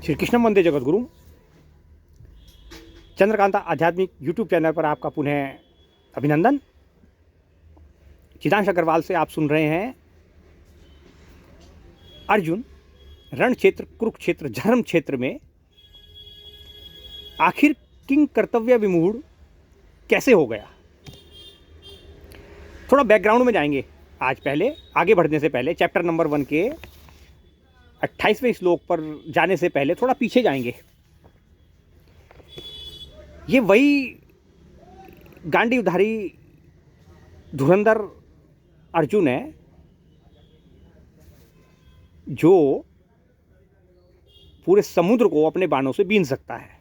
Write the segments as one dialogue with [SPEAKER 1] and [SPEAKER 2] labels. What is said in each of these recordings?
[SPEAKER 1] श्री कृष्ण वंदे जगद्गुरु। चंद्रकांता आध्यात्मिक YouTube channel पर आपका पुनः अभिनंदन। चिदांश अग्रवाल से आप सुन रहे हैं अर्जुन रण क्षेत्र कुरुक्षेत्र धर्म क्षेत्र में आखिर किंग कर्तव्य विमूढ़ कैसे हो गया। थोड़ा बैकग्राउंड में जाएंगे आज। पहले आगे बढ़ने से पहले चैप्टर नंबर 1 के 28वें श्लोक पर जाने से पहले थोड़ा पीछे जाएंगे। ये वही गांडीवधारी धुरंधर अर्जुन है जो पूरे समुद्र को अपने बाणों से बीन सकता है।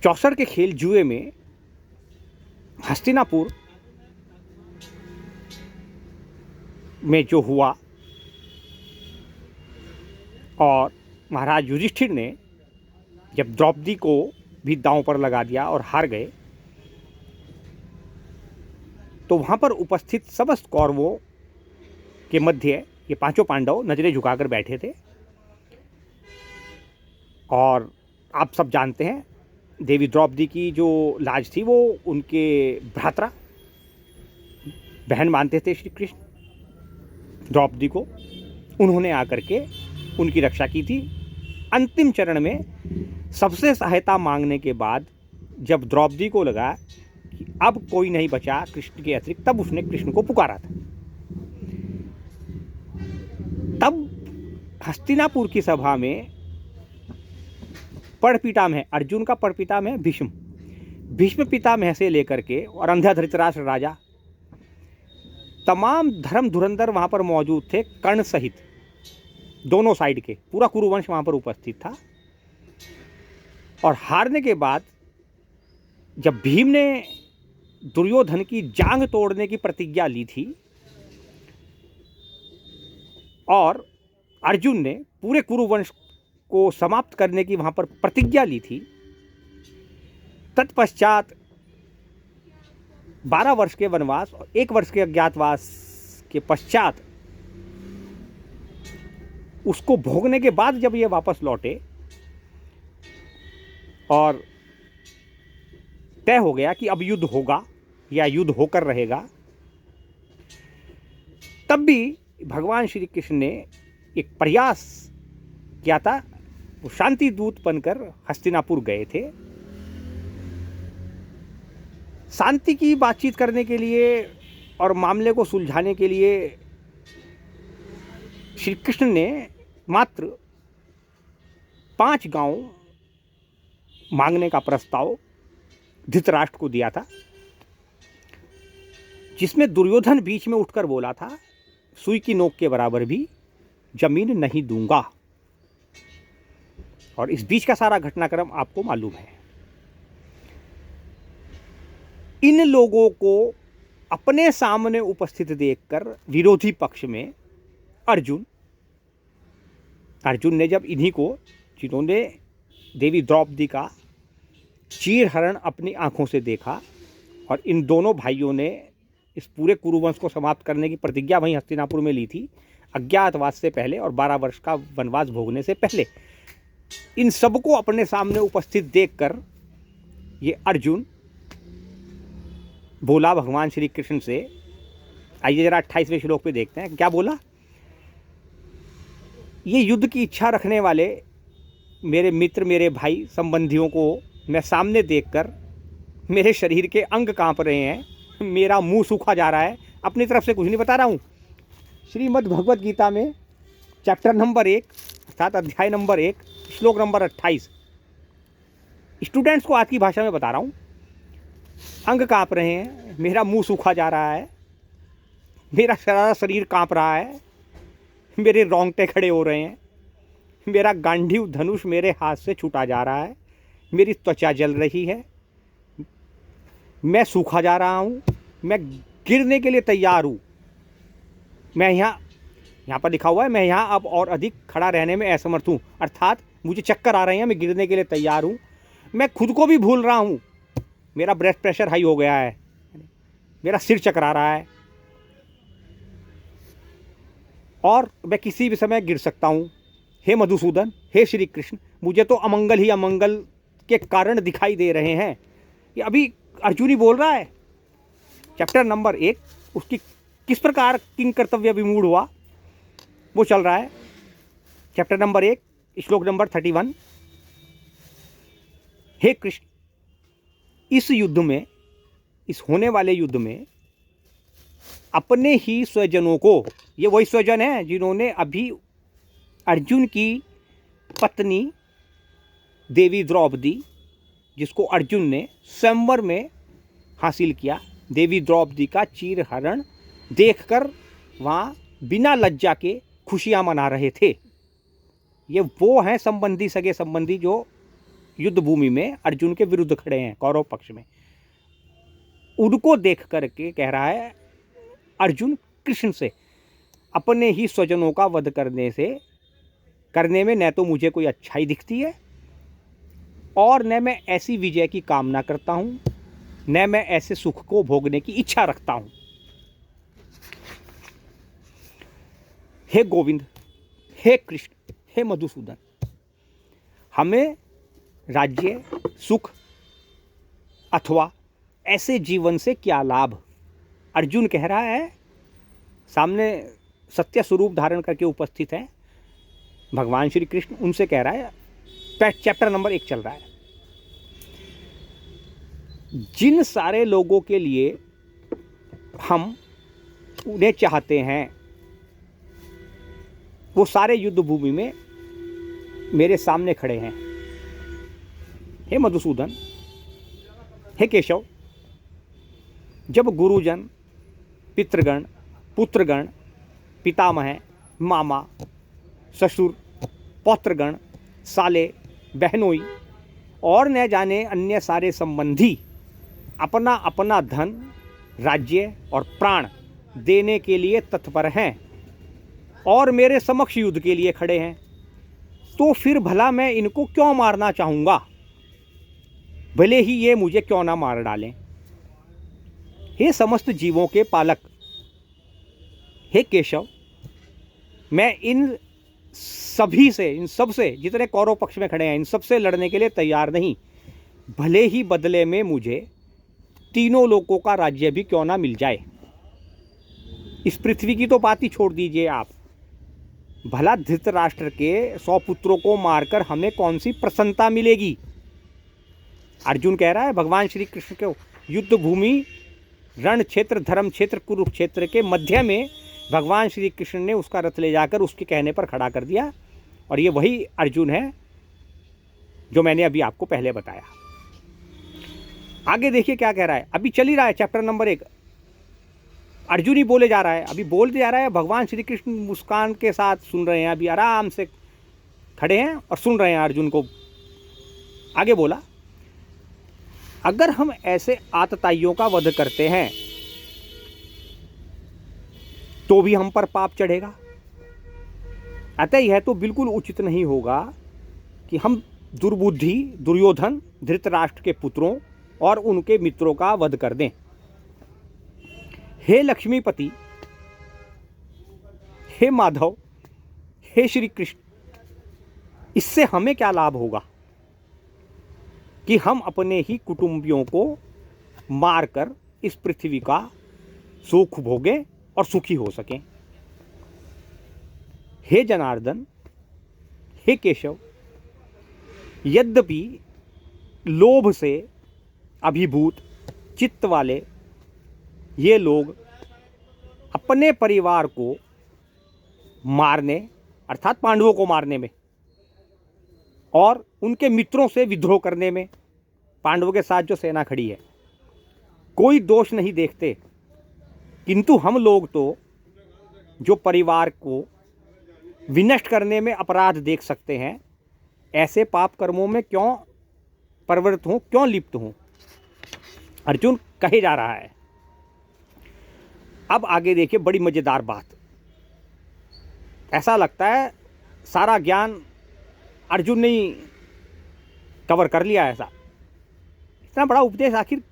[SPEAKER 1] चौसर के खेल जुए में हस्तिनापुर में जो हुआ और महाराज युधिष्ठिर ने जब द्रौपदी को भी दांव पर लगा दिया और हार गए, तो वहां पर उपस्थित समस्त कौरवों के मध्य ये पांचों पांडव नजरें झुकाकर बैठे थे। और आप सब जानते हैं देवी द्रौपदी की जो लाज थी वो उनके भ्राता बहन मानते थे श्री कृष्ण द्रौपदी को। उन्होंने आकर के उनकी रक्षा की थी। अंतिम चरण में सबसे सहायता मांगने के बाद जब द्रौपदी को लगा कि अब कोई नहीं बचा कृष्ण के अतिरिक्त, तब उसने कृष्ण को पुकारा था। तब हस्तिनापुर की सभा में पड़पितामह अर्जुन का पड़पितामह भीष्म पितामह से लेकर के और अंधा धृतराष्ट्र राजा तमाम धर्म धुरंधर वहां पर मौजूद थे। कर्ण सहित दोनों साइड के पूरा कुरुवंश वहां पर उपस्थित था। और हारने के बाद जब भीम ने दुर्योधन की जांग तोड़ने की प्रतिज्ञा ली थी और अर्जुन ने पूरे कुरुवंश को समाप्त करने की वहां पर प्रतिज्ञा ली थी, तत्पश्चात 12 वर्ष के वनवास और 1 वर्ष के अज्ञातवास के पश्चात उसको भोगने के बाद जब ये वापस लौटे और तय हो गया कि अब युद्ध होगा या युद्ध होकर रहेगा, तब भी भगवान श्री कृष्ण ने एक प्रयास किया था। वो शांति दूत बनकर हस्तिनापुर गए थे शांति की बातचीत करने के लिए और मामले को सुलझाने के लिए। श्री कृष्ण ने मात्र 5 गांव मांगने का प्रस्ताव धृतराष्ट्र को दिया था, जिसमें दुर्योधन बीच में उठकर बोला था, सुई की नोक के बराबर भी जमीन नहीं दूंगा। और इस बीच का सारा घटनाक्रम आपको मालूम है। इन लोगों को अपने सामने उपस्थित देखकर विरोधी पक्ष में अर्जुन ने जब इन्हीं को, जिन्होंने देवी द्रौपदी का चीरहरण अपनी आंखों से देखा और इन दोनों भाइयों ने इस पूरे कुरुवंश को समाप्त करने की प्रतिज्ञा वहीं हस्तिनापुर में ली थी, अज्ञातवास से पहले और 12 वर्ष का वनवास भोगने से पहले, इन सबको अपने सामने उपस्थित देखकर ये अर्जुन बोला भगवान श्री कृष्ण से। आइए जरा 28वें श्लोक पे देखते हैं क्या बोला। ये युद्ध की इच्छा रखने वाले मेरे मित्र, मेरे भाई, संबंधियों को मैं सामने देखकर मेरे शरीर के अंग कांप रहे हैं, मेरा मुंह सूखा जा रहा है। अपनी तरफ से कुछ नहीं बता रहा हूँ। श्रीमद् भगवत गीता में चैप्टर नंबर 1 अर्थात अध्याय नंबर 1 श्लोक नंबर 28 स्टूडेंट्स को आज की भाषा में बता रहा हूँ। अंग कांप रहे हैं, मेरा मुंह सूखा जा रहा है, मेरा सारा शरीर कांप रहा है, मेरे रोंगटे खड़े हो रहे हैं, मेरा गांडीव धनुष मेरे हाथ से छूटा जा रहा है, मेरी त्वचा जल रही है, मैं सूखा जा रहा हूँ, मैं गिरने के लिए तैयार हूँ। मैं यहाँ पर लिखा हुआ है, मैं यहाँ अब और अधिक खड़ा रहने में असमर्थ हूँ, अर्थात मुझे चक्कर आ रहे हैं, मैं गिरने के लिए तैयार हूँ, मैं खुद को भी भूल रहा हूँ, मेरा ब्लड प्रेशर हाई हो गया है, मेरा सिर चकरा रहा है, और मैं किसी भी समय गिर सकता हूँ। हे मधुसूदन, हे श्री कृष्ण, मुझे तो अमंगल ही अमंगल के कारण दिखाई दे रहे हैं। ये अभी अर्जुन ही बोल रहा है। चैप्टर नंबर 1 उसकी किस प्रकार किंग कर्तव्य विमूढ़ हुआ वो चल रहा है। चैप्टर नंबर 1 श्लोक नंबर 31। हे कृष्ण, इस युद्ध में, इस होने वाले युद्ध में अपने ही स्वजनों को, ये वही स्वजन हैं जिन्होंने अभी अर्जुन की पत्नी देवी द्रौपदी, जिसको अर्जुन ने स्वयंवर में हासिल किया, देवी द्रौपदी का चीरहरण देखकर वहाँ बिना लज्जा के खुशियाँ मना रहे थे। ये वो हैं संबंधी, सगे संबंधी जो युद्ध भूमि में अर्जुन के विरुद्ध खड़े हैं कौरव पक्ष में। उनको देख करके कह रहा है अर्जुन कृष्ण से, अपने ही स्वजनों का वध करने में न तो मुझे कोई अच्छाई दिखती है और न मैं ऐसी विजय की कामना करता हूँ, न मैं ऐसे सुख को भोगने की इच्छा रखता हूँ। हे गोविंद, हे कृष्ण, हे मधुसूदन, हमें राज्य, सुख अथवा ऐसे जीवन से क्या लाभ। अर्जुन कह रहा है, सामने सत्य स्वरूप धारण करके उपस्थित है भगवान श्री कृष्ण, उनसे कह रहा है। चैप्टर नंबर 1 चल रहा है। जिन सारे लोगों के लिए हम उन्हें चाहते हैं वो सारे युद्ध भूमि में मेरे सामने खड़े हैं। हे मधुसूदन, हे केशव, जब गुरुजन, पितृगण, पुत्रगण, पितामह, मामा, ससुर, पौत्रगण, साले, बहनोई और न जाने अन्य सारे संबंधी अपना अपना धन, राज्य और प्राण देने के लिए तत्पर हैं और मेरे समक्ष युद्ध के लिए खड़े हैं, तो फिर भला मैं इनको क्यों मारना चाहूँगा, भले ही ये मुझे क्यों ना मार डालें। हे समस्त जीवों के पालक, हे केशव, मैं इन सभी से, इन सब से, जितने कौरव पक्ष में खड़े हैं, इन सब से लड़ने के लिए तैयार नहीं, भले ही बदले में मुझे तीनों लोगों का राज्य भी क्यों ना मिल जाए। इस पृथ्वी की तो बात ही छोड़ दीजिए आप, भला धृतराष्ट्र के 100 पुत्रों को मारकर हमें कौन सी प्रसन्नता मिलेगी। अर्जुन कह रहा है भगवान श्री कृष्ण को युद्ध भूमि, रण क्षेत्र, धर्म क्षेत्र, कुरुक्षेत्र के मध्य में भगवान श्री कृष्ण ने उसका रथ ले जाकर उसके कहने पर खड़ा कर दिया। और ये वही अर्जुन है जो मैंने अभी आपको पहले बताया। आगे देखिए क्या कह रहा है, अभी चल ही रहा है चैप्टर नंबर 1। अर्जुन ही बोले जा रहा है, अभी बोलते जा रहा है, भगवान श्री कृष्ण मुस्कान के साथ सुन रहे हैं, अभी आराम से खड़े हैं और सुन रहे हैं अर्जुन को। आगे बोला, अगर हम ऐसे आतताइयों का वध करते हैं तो भी हम पर पाप चढ़ेगा। अतः यह तो बिल्कुल उचित नहीं होगा कि हम दुर्बुद्धि दुर्योधन, धृतराष्ट्र के पुत्रों और उनके मित्रों का वध कर दें। हे लक्ष्मीपति, हे माधव, हे श्री कृष्ण, इससे हमें क्या लाभ होगा कि हम अपने ही कुटुंबियों को मारकर इस पृथ्वी का सुख भोगें और सुखी हो सकें। हे जनार्दन, हे केशव, यद्यपि लोभ से अभिभूत चित्त वाले ये लोग अपने परिवार को मारने, अर्थात पांडवों को मारने में और उनके मित्रों से विद्रोह करने में, पांडवों के साथ जो सेना खड़ी है, कोई दोष नहीं देखते, किंतु हम लोग तो जो परिवार को विनष्ट करने में अपराध देख सकते हैं, ऐसे पाप कर्मों में क्यों प्रवृत्त हों, क्यों लिप्त हों। अर्जुन कहे जा रहा है। अब आगे देखिए बड़ी मजेदार बात। ऐसा लगता है सारा ज्ञान अर्जुन ने ही कवर कर लिया। ऐसा इतना बड़ा उपदेश आखिर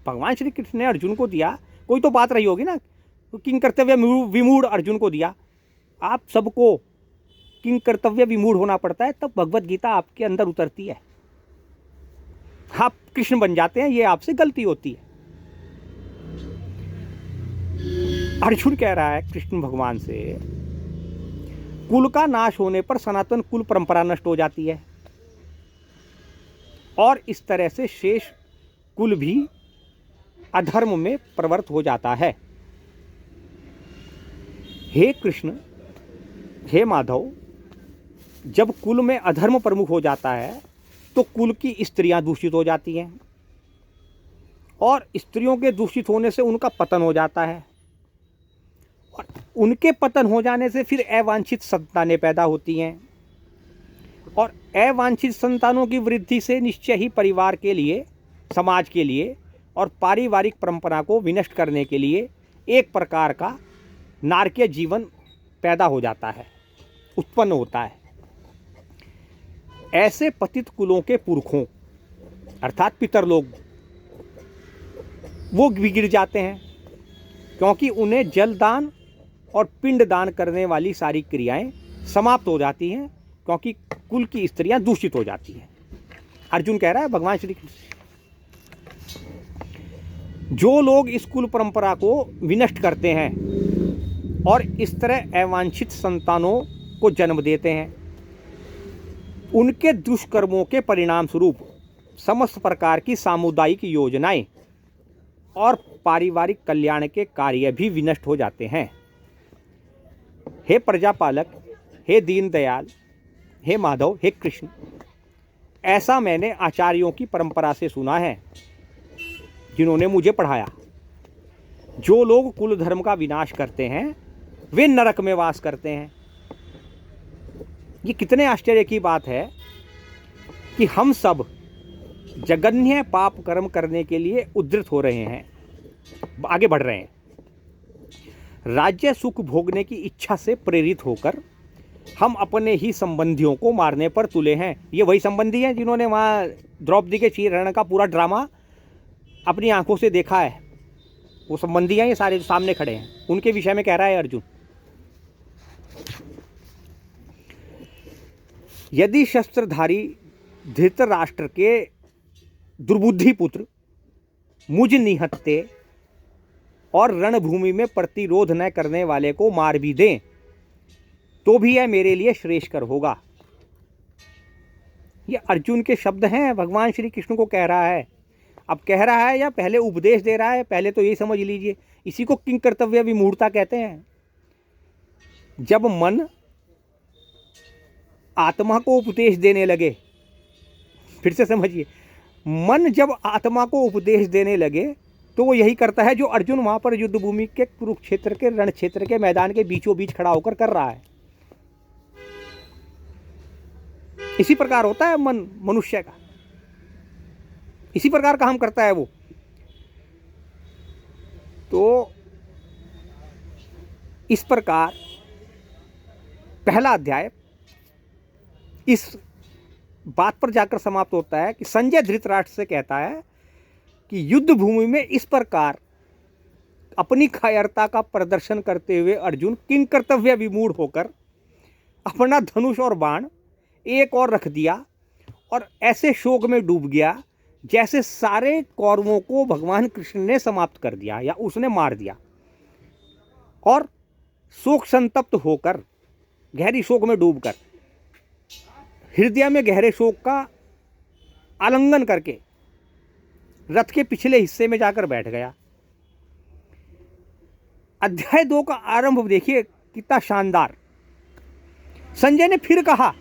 [SPEAKER 1] भगवान श्री कृष्ण ने अर्जुन को दिया, कोई तो बात रही होगी ना, तो किंग कर्तव्य विमूढ़ अर्जुन को दिया। आप सबको किंग कर्तव्य विमूढ़ होना पड़ता है, तब भगवत गीता आपके अंदर उतरती है, आप कृष्ण बन जाते हैं। ये आपसे गलती होती है। अर्जुन कह रहा है कृष्ण भगवान से, कुल का नाश होने पर सनातन कुल परंपरा नष्ट हो जाती है और इस तरह से शेष कुल भी अधर्म में प्रवृत्त हो जाता है। हे कृष्ण, हे माधव, जब कुल में अधर्म प्रमुख हो जाता है तो कुल की स्त्रियां दूषित हो जाती हैं और स्त्रियों के दूषित होने से उनका पतन हो जाता है और उनके पतन हो जाने से फिर अवांछित संतानें पैदा होती हैं और अवांछित संतानों की वृद्धि से निश्चय ही परिवार के लिए, समाज के लिए और पारिवारिक परंपरा को विनष्ट करने के लिए एक प्रकार का नारकीय जीवन पैदा हो जाता है, उत्पन्न होता है। ऐसे पतित कुलों के पुरखों अर्थात पितर लोग वो बिगड़ जाते हैं, क्योंकि उन्हें जलदान और पिंडदान करने वाली सारी क्रियाएं समाप्त हो जाती हैं, क्योंकि कुल की स्त्रियां दूषित हो जाती हैं। अर्जुन कह रहा है भगवान श्री कृष्ण, जो लोग इस कुल परंपरा को विनष्ट करते हैं और इस तरह अवांछित संतानों को जन्म देते हैं, उनके दुष्कर्मों के परिणाम स्वरूप समस्त प्रकार की सामुदायिक योजनाएं और पारिवारिक कल्याण के कार्य भी विनष्ट हो जाते हैं। हे प्रजापालक, हे दीनदयाल, हे माधव, हे कृष्ण, ऐसा मैंने आचार्यों की परंपरा से सुना है जिन्होंने मुझे पढ़ाया। जो लोग कुल धर्म का विनाश करते हैं वे नरक में वास करते हैं। ये कितने आश्चर्य की बात है कि हम सब जघन्य पाप कर्म करने के लिए उद्धृत हो रहे हैं, आगे बढ़ रहे हैं। राज्य सुख भोगने की इच्छा से प्रेरित होकर हम अपने ही संबंधियों को मारने पर तुले हैं। ये वही संबंधी हैं जिन्होंने वहाँ द्रौपदी के चीरहरण का पूरा ड्रामा अपनी आंखों से देखा है। वो संबंधी हैं, ये सारे जो सामने खड़े हैं, उनके विषय में कह रहा है अर्जुन। यदि शस्त्रधारी धृतराष्ट्र के दुर्बुद्धि पुत्र मुझ निहत्ते और रणभूमि में प्रतिरोध न करने वाले को मार भी दें तो भी यह मेरे लिए श्रेयस्कर होगा। ये अर्जुन के शब्द हैं, भगवान श्री कृष्ण को कह रहा है। अब कह रहा है या पहले उपदेश दे रहा है, पहले तो यही समझ लीजिए। इसी को किंग कर्तव्य विमूढ़ता कहते हैं। जब मन आत्मा को उपदेश देने लगे, फिर से समझिए, मन जब आत्मा को उपदेश देने लगे तो वो यही करता है जो अर्जुन वहां पर युद्ध भूमि के कुरुक्षेत्र के रण क्षेत्र के मैदान के बीचों बीच खड़ा होकर कर रहा है। इसी प्रकार होता है मन मनुष्य का, इसी प्रकार काम करता है वो। तो इस प्रकार पहला अध्याय इस बात पर जाकर समाप्त होता है कि संजय धृतराष्ट्र से कहता है कि युद्ध भूमि में इस प्रकार अपनी कायरता का प्रदर्शन करते हुए अर्जुन किंग कर्तव्य विमूढ़ होकर अपना धनुष और बाण एक और रख दिया और ऐसे शोक में डूब गया जैसे सारे कौरवों को भगवान कृष्ण ने समाप्त कर दिया या उसने मार दिया। और शोक संतप्त होकर, गहरी शोक में डूबकर, हृदय में गहरे शोक का आलिंगन करके रथ के पिछले हिस्से में जाकर बैठ गया। अध्याय 2 का आरंभ देखिए कितना शानदार। संजय ने फिर कहा,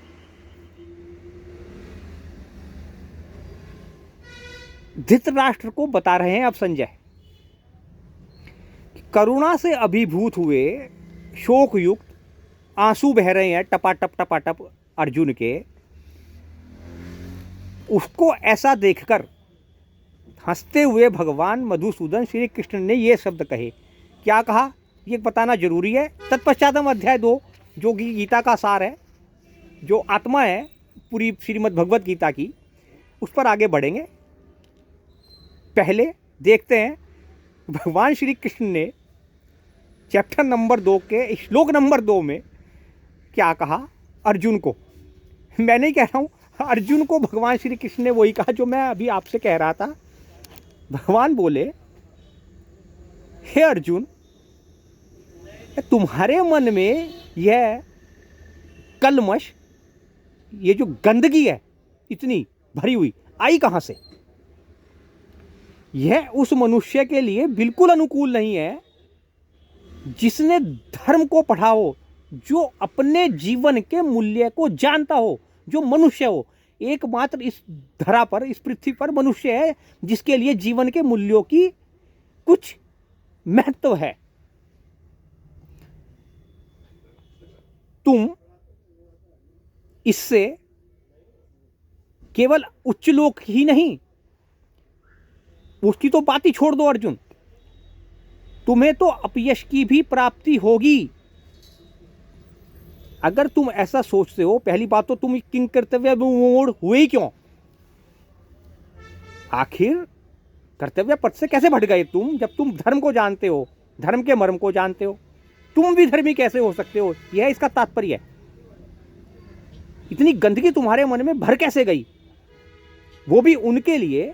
[SPEAKER 1] धृतराष्ट्र को बता रहे हैं अब संजय, करुणा से अभिभूत हुए शोक युक्त आंसू बह रहे हैं टपाटप अर्जुन के। उसको ऐसा देखकर हंसते हुए भगवान मधुसूदन श्री कृष्ण ने ये शब्द कहे। क्या कहा ये बताना जरूरी है। तत्पश्चात हम अध्याय 2 जो कि गीता का सार है, जो आत्मा है पूरी श्रीमद् भगवत गीता की, उस पर आगे बढ़ेंगे। पहले देखते हैं भगवान श्री कृष्ण ने चैप्टर नंबर 2 के श्लोक नंबर 2 में क्या कहा अर्जुन को, मैं नहीं कह रहा हूँ, अर्जुन को भगवान श्री कृष्ण ने वही कहा जो मैं अभी आपसे कह रहा था। भगवान बोले, हे अर्जुन, तुम्हारे मन में यह कलमश, ये जो गंदगी है इतनी भरी हुई, आई कहाँ से? यह उस मनुष्य के लिए बिल्कुल अनुकूल नहीं है जिसने धर्म को पढ़ा हो, जो अपने जीवन के मूल्य को जानता हो, जो मनुष्य हो। एकमात्र इस धरा पर, इस पृथ्वी पर मनुष्य है जिसके लिए जीवन के मूल्यों की कुछ महत्व है। तुम इससे केवल उच्च लोक ही नहीं, उसकी तो बात ही छोड़ दो अर्जुन, तुम्हें तो अपयश की भी प्राप्ति होगी। अगर तुम ऐसा सोचते हो, पहली बात तो तुम किंग कर्तव्य विमूढ़ हुए ही क्यों? आखिर कर्तव्य पथ से कैसे भटक गए तुम, जब तुम धर्म को जानते हो, धर्म के मर्म को जानते हो? तुम भी धर्मी कैसे हो सकते हो, यह इसका तात्पर्य है। इतनी गंदगी तुम्हारे मन में भर कैसे गई, वो भी उनके लिए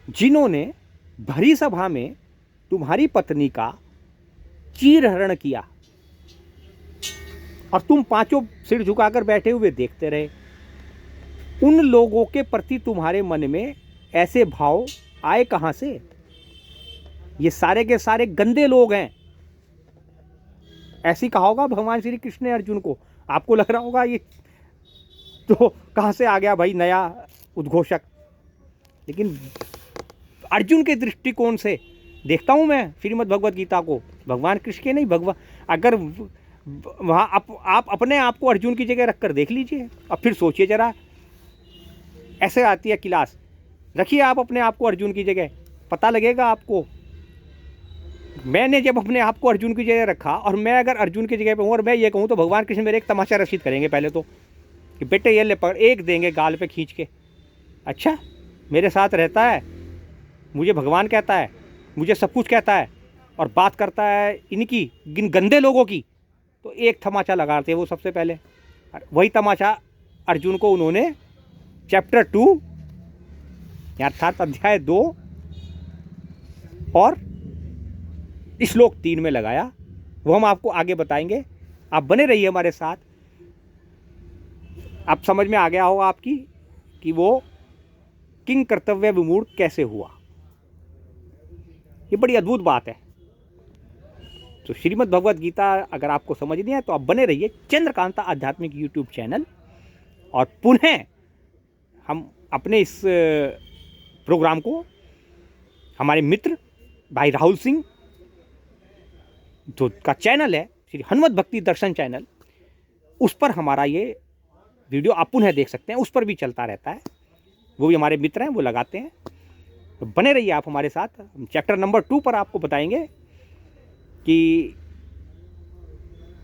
[SPEAKER 1] जिन्होंने भरी सभा में तुम्हारी पत्नी का चीरहरण किया और तुम पांचों सिर झुकाकर बैठे हुए देखते रहे। उन लोगों के प्रति तुम्हारे मन में ऐसे भाव आए कहां से? ये सारे के सारे गंदे लोग हैं, ऐसी कहा होगा भगवान श्री कृष्ण ने अर्जुन को। आपको लग रहा होगा ये तो कहां से आ गया भाई नया उद्घोषक, लेकिन अर्जुन के दृष्टिकोण से देखता हूं मैं श्रीमद् भगवद गीता को, भगवान कृष्ण के नहीं, भगवान। अगर वहाँ आप अपने आप को अर्जुन की जगह रखकर देख लीजिए और फिर सोचिए जरा। ऐसे आती है क्लास, रखिए आप अपने आप को अर्जुन की जगह, पता लगेगा आपको। मैंने जब अपने आप को अर्जुन की जगह रखा और मैं अगर अर्जुन की जगह पे हूँ और मैं ये कहूँ तो भगवान कृष्ण मेरे एक तमाशा रसीद करेंगे पहले तो, कि बेटे ये ले पकड़, एक देंगे गाल पे खींच के। अच्छा मेरे साथ रहता है, मुझे भगवान कहता है, मुझे सब कुछ कहता है और बात करता है इनकी गंदे लोगों की, तो एक तमाचा लगाते हैं वो सबसे पहले। वही तमाचा अर्जुन को उन्होंने चैप्टर 2 अर्थात अध्याय 2 और श्लोक 3 में लगाया। वो हम आपको आगे बताएंगे, आप बने रहिए हमारे साथ। आप समझ में आ गया होगा आपकी कि वो किंग कर्तव्य विमूढ़ कैसे हुआ। ये बड़ी अद्भुत बात है। तो श्रीमद् भगवद गीता अगर आपको समझनी है तो आप बने रहिए चंद्रकांता आध्यात्मिक यूट्यूब चैनल। और पुनः हम अपने इस प्रोग्राम को हमारे मित्र भाई राहुल सिंह जो का चैनल है श्री हनुमत भक्ति दर्शन चैनल, उस पर हमारा ये वीडियो आप पुनः देख सकते हैं, उस पर भी चलता रहता है। वो भी हमारे मित्र हैं, वो लगाते हैं। तो बने रहिए आप हमारे साथ। हम चैप्टर नंबर 2 पर आपको बताएंगे कि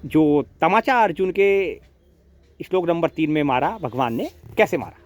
[SPEAKER 1] जो तमाचा अर्जुन के श्लोक नंबर 3 में मारा भगवान ने, कैसे मारा।